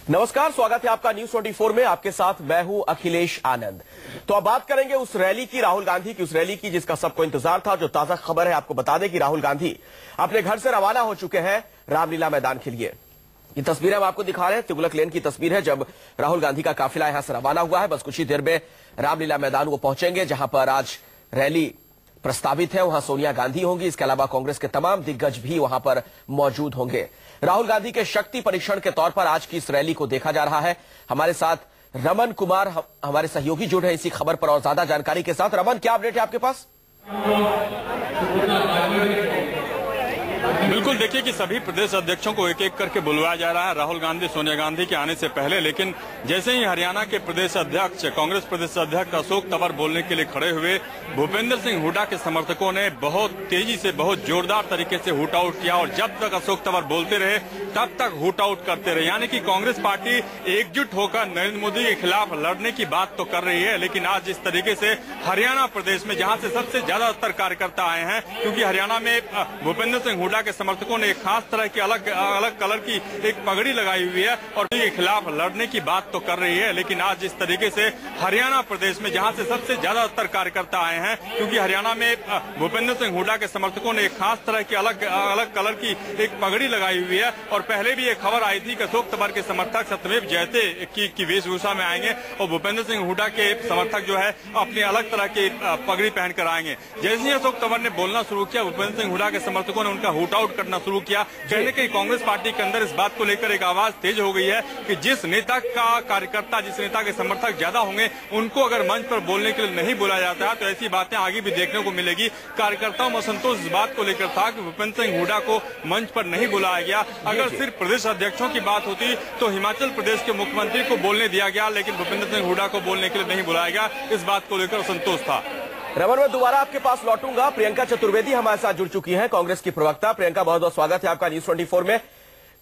नमस्कार, स्वागत है आपका न्यूज 24 में। आपके साथ मैं हूं अखिलेश आनंद। तो अब बात करेंगे उस रैली की, राहुल गांधी की उस रैली की जिसका सबको इंतजार था। जो ताजा खबर है आपको बता दें कि राहुल गांधी अपने घर से रवाना हो चुके हैं रामलीला मैदान के लिए। ये तस्वीरें हम आपको दिखा रहे हैं, तुगलक लेन की तस्वीर है जब राहुल गांधी का काफिला यहां से रवाना हुआ है। बस कुछ ही देर में रामलीला मैदान वो पहुंचेंगे जहां पर आज रैली प्रस्तावित है। वहां सोनिया गांधी होंगी, इसके अलावा कांग्रेस के तमाम दिग्गज भी वहां पर मौजूद होंगे। राहुल गांधी के शक्ति परीक्षण के तौर पर आज की इस रैली को देखा जा रहा है। हमारे साथ रमन कुमार हमारे सहयोगी जुड़े हैं इसी खबर पर और ज्यादा जानकारी के साथ। रमन, क्या अपडेट है आपके पास? बिल्कुल, देखिए कि सभी प्रदेश अध्यक्षों को एक एक करके बुलवाया जा रहा है राहुल गांधी सोनिया गांधी के आने से पहले। लेकिन जैसे ही हरियाणा के प्रदेश अध्यक्ष कांग्रेस प्रदेश अध्यक्ष अशोक तंवर बोलने के लिए खड़े हुए, भूपेंद्र सिंह हुड्डा के समर्थकों ने बहुत तेजी से बहुत जोरदार तरीके से हुट आउट किया और जब तक अशोक तंवर बोलते रहे तब तक हुट आउट करते रहे। यानी कि कांग्रेस पार्टी एकजुट होकर नरेंद्र मोदी के खिलाफ लड़ने की बात तो कर रही है, लेकिन आज जिस तरीके से हरियाणा प्रदेश में जहां से सबसे ज्यादातर कार्यकर्ता आए हैं, क्योंकि हरियाणा में भूपेंद्र सिंह हुड्डा के समर्थकों ने एक खास तरह की अलग कलर की एक पगड़ी लगाई हुई है और के खिलाफ लड़ने की बात तो कर रही है, लेकिन आज जिस तरीके से हरियाणा प्रदेश में जहां से सबसे ज्यादातर कार्यकर्ता आए हैं, क्योंकि हरियाणा में भूपेंद्र सिंह हुड्डा के समर्थकों ने एक खास तरह की अलग कलर की एक पगड़ी लगाई हुई है। और पहले भी एक खबर आई थी कि अशोक तंवर के समर्थक सत्यमेव जयते की वेशभूषा में आएंगे और भूपेंद्र सिंह हुड्डा के समर्थक जो है अपनी अलग तरह की पगड़ी पहनकर आएंगे। जैसे ही अशोक तंवर ने बोलना शुरू किया, भूपेंद्र सिंह हुड्डा के समर्थकों ने उनका हुट आउट करना शुरू किया। कहने की कांग्रेस पार्टी के अंदर इस बात को लेकर एक आवाज तेज हो गई है कि जिस नेता का कार्यकर्ता, जिस नेता के समर्थक ज्यादा होंगे, उनको अगर मंच पर बोलने के लिए नहीं बुलाया जाता है तो ऐसी बातें आगे भी देखने को मिलेगी। कार्यकर्ताओं में असंतोष इस बात को लेकर था कि भूपेंद्र सिंह हुड्डा को मंच पर नहीं बुलाया गया। अगर सिर्फ प्रदेश अध्यक्षों की बात होती तो हिमाचल प्रदेश के मुख्यमंत्री को बोलने दिया गया, लेकिन भूपेंद्र सिंह हुड्डा को बोलने के लिए नहीं बुलाया गया। इस बात को लेकर असंतोष था। रमन, मैं दोबारा आपके पास लौटूंगा। प्रियंका चतुर्वेदी हमारे साथ जुड़ चुकी हैं, कांग्रेस की प्रवक्ता। प्रियंका, बहुत बहुत स्वागत है आपका न्यूज 24 में।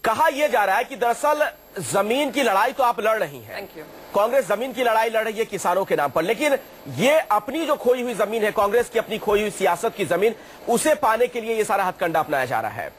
कहा यह जा रहा है कि दरअसल जमीन की लड़ाई तो आप लड़ रही हैं, कांग्रेस जमीन की लड़ाई लड़ रही है किसानों के नाम पर, लेकिन ये अपनी जो खोई हुई जमीन है, कांग्रेस की अपनी खोई हुई सियासत की जमीन, उसे पाने के लिए ये सारा हथकंडा अपनाया जा रहा है।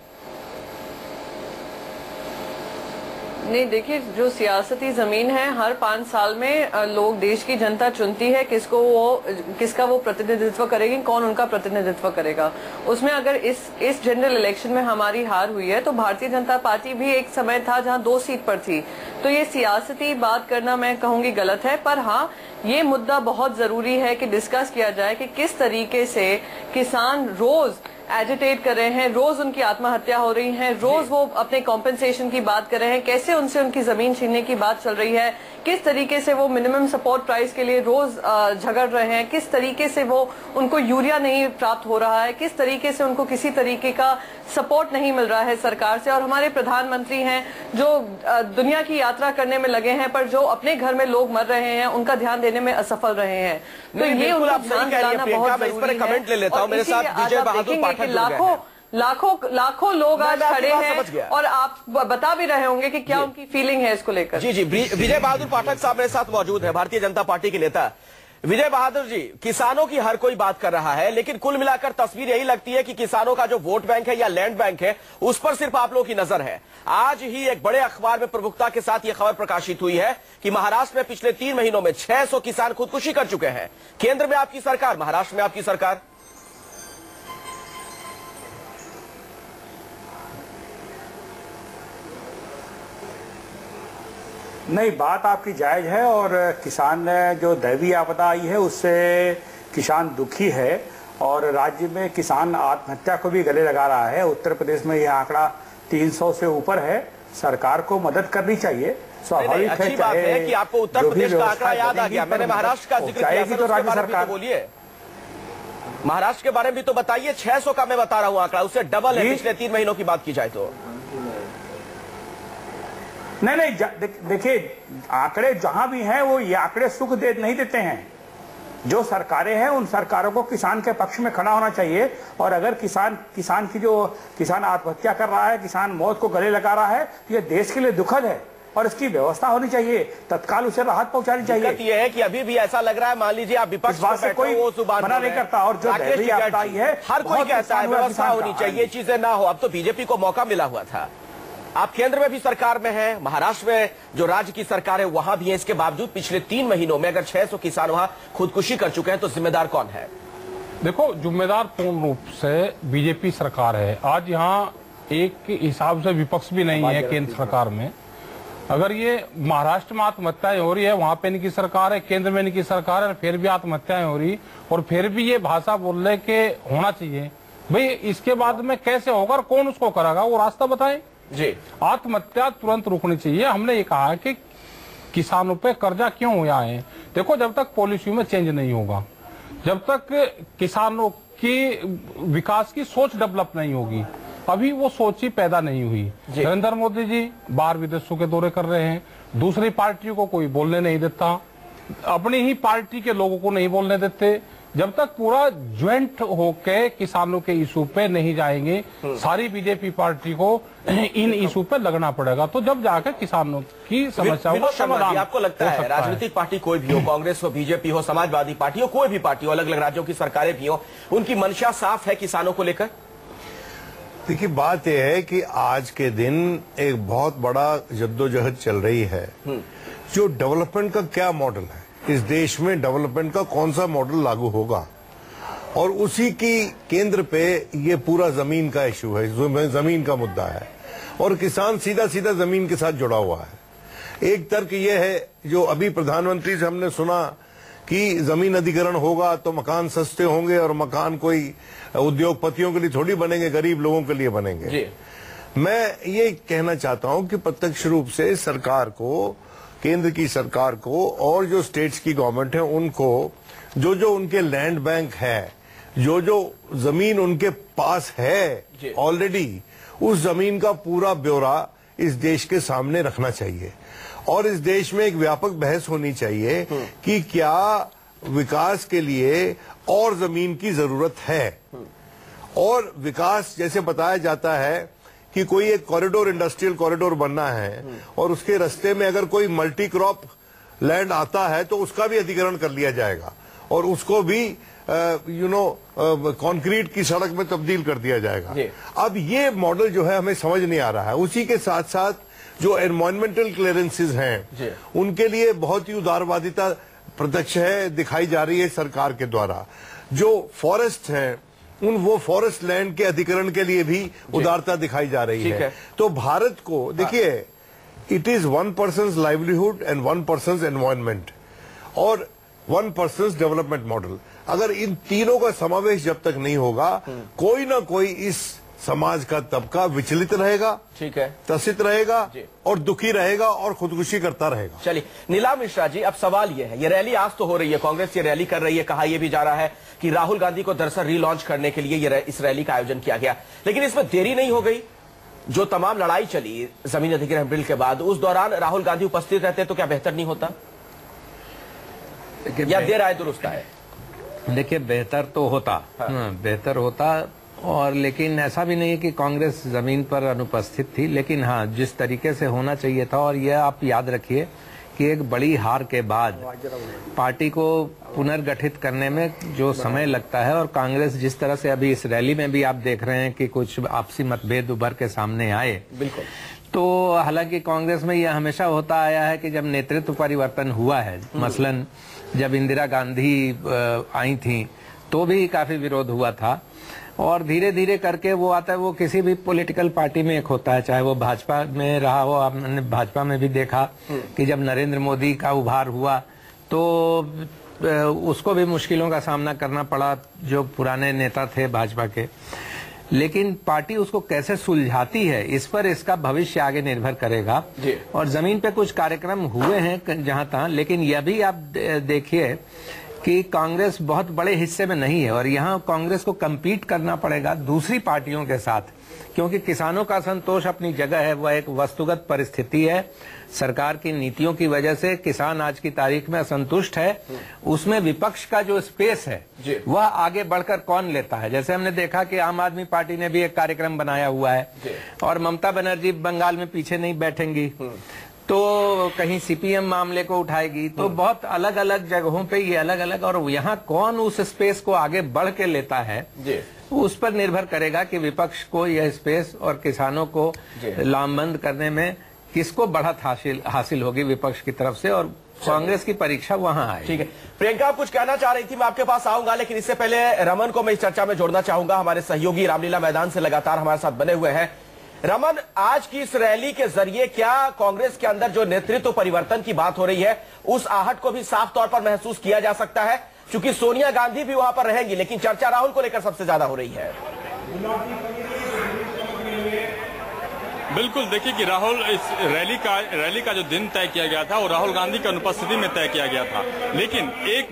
नहीं, देखिए, जो सियासती जमीन है हर 5 साल में लोग, देश की जनता चुनती है किसका वो प्रतिनिधित्व करेगी, कौन उनका प्रतिनिधित्व करेगा। उसमें अगर इस जनरल इलेक्शन में हमारी हार हुई है तो भारतीय जनता पार्टी भी एक समय था जहां 2 सीट पर थी। तो ये सियासती बात करना मैं कहूंगी गलत है, पर हाँ, ये मुद्दा बहुत जरूरी है कि डिस्कस किया जाए कि किस तरीके से किसान रोज एजिटेट कर रहे हैं, रोज उनकी आत्महत्या हो रही है, रोज वो अपने कॉम्पेंसेशन की बात कर रहे हैं, कैसे उनसे उनकी जमीन छीनने की बात चल रही है, किस तरीके से वो मिनिमम सपोर्ट प्राइस के लिए रोज झगड़ रहे हैं, किस तरीके से वो उनको यूरिया नहीं प्राप्त हो रहा है, किस तरीके से उनको किसी तरीके का सपोर्ट नहीं मिल रहा है सरकार से। और हमारे प्रधानमंत्री हैं जो दुनिया की यात्रा करने में लगे हैं, पर जो अपने घर में लोग मर रहे हैं उनका ध्यान देने में असफल रहे हैं। तो ये उनको ध्यान दिलाना बहुत जरूरी है। कमेंट ले लेता हूं, मेरे साथ विजय बहादुर पाठक लाखों लोग आज खड़े हैं और आप बता भी रहे होंगे कि क्या उनकी फीलिंग है इसको लेकर। जी, विजय बहादुर पाठक साहब मेरे साथ मौजूद है, भारतीय जनता पार्टी के नेता। विजय बहादुर जी, किसानों की हर कोई बात कर रहा है, लेकिन कुल मिलाकर तस्वीर यही लगती है कि किसानों का जो वोट बैंक है या लैंड बैंक है उस पर सिर्फ आप लोगों की नजर है। आज ही एक बड़े अखबार में प्रमुखता के साथ यह खबर प्रकाशित हुई है कि महाराष्ट्र में पिछले 3 महीनों में 600 किसान खुदकुशी कर चुके हैं। केंद्र में आपकी सरकार, महाराष्ट्र में आपकी सरकार। नहीं, बात आपकी जायज है और किसान जो दैवीय आपदा आई है उससे किसान दुखी है और राज्य में किसान आत्महत्या को भी गले लगा रहा है। उत्तर प्रदेश में यह आंकड़ा 300 से ऊपर है। सरकार को मदद करनी चाहिए, स्वाभाविक है। बात है कि आपको उत्तर प्रदेश का आंकड़ा याद आ गया, मैंने महाराष्ट्र का जिक्र किया, तो राज्य सरकार बोलिए, महाराष्ट्र के बारे में भी तो बताइए। 600 का मैं बता रहा हूं आंकड़ा, उससे डबल है पिछले 3 महीनों की बात की जाए तो। नहीं, देखिए, आंकड़े जहां भी हैं वो ये आंकड़े सुख नहीं देते हैं। जो सरकारें हैं उन सरकारों को किसान के पक्ष में खड़ा होना चाहिए और अगर किसान आत्महत्या कर रहा है, किसान मौत को गले लगा रहा है, तो ये देश के लिए दुखद है और इसकी व्यवस्था होनी चाहिए, तत्काल उसे राहत पहुंचानी चाहिए। ये है कि अभी भी ऐसा लग रहा है, मान लीजिए आप विपक्ष से कोई मना नहीं करता और जो है हर कोई कहता है व्यवस्था होनी चाहिए, चीजें ना हो। अब तो बीजेपी को मौका मिला हुआ था। आप केंद्र में भी सरकार में हैं, महाराष्ट्र में जो राज्य की सरकार है वहां भी है, इसके बावजूद पिछले 3 महीनों में अगर 600 किसान वहां खुदकुशी कर चुके हैं तो जिम्मेदार कौन है? देखो, जिम्मेदार पूर्ण रूप से बीजेपी सरकार है। आज यहाँ एक हिसाब से विपक्ष भी नहीं है केंद्र सरकार में। अगर ये महाराष्ट्र में आत्महत्याएं हो रही है, वहां पे इनकी सरकार है, केंद्र में इनकी सरकार है, फिर भी आत्महत्याएं हो रही और फिर भी ये भाषा बोल रहे कि होना चाहिए। भाई इसके बाद में कैसे होगा और कौन उसको करेगा, वो रास्ता बताएं जी। आत्महत्या तुरंत रुकनी चाहिए। हमने ये कहा कि किसानों पे कर्जा क्यों हुआ है। देखो, जब तक पॉलिसी में चेंज नहीं होगा, जब तक किसानों की विकास की सोच डेवलप नहीं होगी, अभी वो सोच ही पैदा नहीं हुई। नरेंद्र मोदी जी बाहर विदेशों के दौरे कर रहे हैं, दूसरी पार्टियों को कोई बोलने नहीं देता, अपनी ही पार्टी के लोगों को नहीं बोलने देते। जब तक पूरा ज्वाइंट होके किसानों के इशू पे नहीं जाएंगे, सारी बीजेपी पार्टी को इन इशू पे लगना पड़ेगा, तो जब जाकर किसानों की समस्याओं का समाधान। आपको लगता है राजनीतिक पार्टी कोई भी हो, कांग्रेस हो, बीजेपी हो, समाजवादी पार्टी हो, कोई भी पार्टी हो, अलग अलग राज्यों की सरकारें भी हो, उनकी मंशा साफ है किसानों को लेकर? देखिए, बात यह है कि आज के दिन एक बहुत बड़ा जद्दोजहद चल रही है। जो डेवलपमेंट का क्या मॉडल है, इस देश में डेवलपमेंट का कौन सा मॉडल लागू होगा, और उसी की केंद्र पे ये पूरा जमीन का इशू है, जमीन का मुद्दा है, और किसान सीधा सीधा जमीन के साथ जुड़ा हुआ है। एक तर्क ये है जो अभी प्रधानमंत्री से हमने सुना कि जमीन अधिग्रहण होगा तो मकान सस्ते होंगे, और मकान कोई उद्योगपतियों के लिए थोड़ी बनेंगे, गरीब लोगों के लिए बनेंगे जी। मैं ये कहना चाहता हूं कि प्रत्यक्ष रूप से सरकार को, केंद्र की सरकार को और जो स्टेट्स की गवर्नमेंट है उनको जो जो उनके लैंड बैंक है, जो जो जमीन उनके पास है ऑलरेडी, उस जमीन का पूरा ब्यौरा इस देश के सामने रखना चाहिए, और इस देश में एक व्यापक बहस होनी चाहिए कि क्या विकास के लिए और जमीन की जरूरत है। और विकास जैसे बताया जाता है कि कोई एक कॉरिडोर, इंडस्ट्रियल कॉरिडोर बनना है, और उसके रास्ते में अगर कोई मल्टी क्रॉप लैंड आता है तो उसका भी अधिग्रहण कर लिया जाएगा, और उसको भी कंक्रीट की सड़क में तब्दील कर दिया जाएगा। अब ये मॉडल जो है हमें समझ नहीं आ रहा है। उसी के साथ साथ जो एनवायरमेंटल क्लियरेंसेस हैं उनके लिए बहुत ही उदारवादिता प्रत्यक्ष है, दिखाई जा रही है सरकार के द्वारा। जो फॉरेस्ट है वो फॉरेस्ट लैंड के अधिग्रहण के लिए भी उदारता दिखाई जा रही है। तो भारत को देखिए, it is 1 persons livelihood and 1 persons environment और 1 पर्सन्स डेवलपमेंट मॉडल। अगर इन तीनों का समावेश जब तक नहीं होगा, कोई ना कोई इस समाज का तबका विचलित रहेगा, ठीक है, त्रसित रहेगा और दुखी रहेगा और खुदकुशी करता रहेगा। चलिए नीलाम मिश्रा जी, अब सवाल ये है, ये रैली आज तो हो रही है, कांग्रेस ये रैली कर रही है, कहा यह भी जा रहा है कि राहुल गांधी को दरअसल रीलॉन्च करने के लिए इस रैली का आयोजन किया गया, लेकिन इसमें देरी नहीं हो गई? जो तमाम लड़ाई चली जमीन अधिग्रहण बिल के बाद, उस दौरान राहुल गांधी उपस्थित रहते तो क्या बेहतर नहीं होता, या देर आए दुरुस्त आए? देखिए, बेहतर तो होता, बेहतर होता, और लेकिन ऐसा भी नहीं है कि कांग्रेस जमीन पर अनुपस्थित थी, लेकिन हाँ, जिस तरीके से होना चाहिए था। और यह आप याद रखिए कि एक बड़ी हार के बाद पार्टी को पुनर्गठित करने में जो समय लगता है, और कांग्रेस जिस तरह से अभी इस रैली में भी आप देख रहे हैं कि कुछ आपसी मतभेद उभर के सामने आए, बिल्कुल, तो हालांकि कांग्रेस में यह हमेशा होता आया है कि जब नेतृत्व परिवर्तन हुआ है, मसलन जब इंदिरा गांधी आई थी तो भी काफी विरोध हुआ था, और धीरे धीरे करके वो आता है, वो किसी भी पॉलिटिकल पार्टी में एक होता है, चाहे वो भाजपा में रहा हो। आपने भाजपा में भी देखा कि जब नरेंद्र मोदी का उभार हुआ तो उसको भी मुश्किलों का सामना करना पड़ा, जो पुराने नेता थे भाजपा के, लेकिन पार्टी उसको कैसे सुलझाती है इस पर इसका भविष्य आगे निर्भर करेगा। और जमीन पे कुछ कार्यक्रम हुए हैं जहां तहां, लेकिन यह भी आप देखिए कि कांग्रेस बहुत बड़े हिस्से में नहीं है, और यहाँ कांग्रेस को कम्पीट करना पड़ेगा दूसरी पार्टियों के साथ, क्योंकि किसानों का असंतोष अपनी जगह है, वह एक वस्तुगत परिस्थिति है। सरकार की नीतियों की वजह से किसान आज की तारीख में असंतुष्ट है, उसमें विपक्ष का जो स्पेस है वह आगे बढ़कर कौन लेता है। जैसे हमने देखा कि आम आदमी पार्टी ने भी एक कार्यक्रम बनाया हुआ है, और ममता बनर्जी बंगाल में पीछे नहीं बैठेंगी, तो कहीं सीपीएम मामले को उठाएगी, तो बहुत अलग अलग जगहों पे ये अलग अलग, और यहाँ कौन उस स्पेस को आगे बढ़ के लेता है जी। उस पर निर्भर करेगा कि विपक्ष को यह स्पेस और किसानों को लामबंद करने में किसको बढ़त हासिल होगी विपक्ष की तरफ से, और कांग्रेस की परीक्षा वहां आए। ठीक है प्रियंका, आप कुछ कहना चाह रही थी, मैं आपके पास आऊंगा, लेकिन इससे पहले रमन को मैं इस चर्चा में जोड़ना चाहूंगा। हमारे सहयोगी रामलीला मैदान से लगातार हमारे साथ बने हुए हैं। रमन, आज की इस रैली के जरिए क्या कांग्रेस के अंदर जो नेतृत्व परिवर्तन की बात हो रही है उस आहट को भी साफ तौर पर महसूस किया जा सकता है? क्योंकि सोनिया गांधी भी वहां पर रहेंगी, लेकिन चर्चा राहुल को लेकर सबसे ज्यादा हो रही है। बिल्कुल, देखिए कि राहुल इस रैली का जो दिन तय किया गया था वो राहुल गांधी की अनुपस्थिति में तय किया गया था, लेकिन एक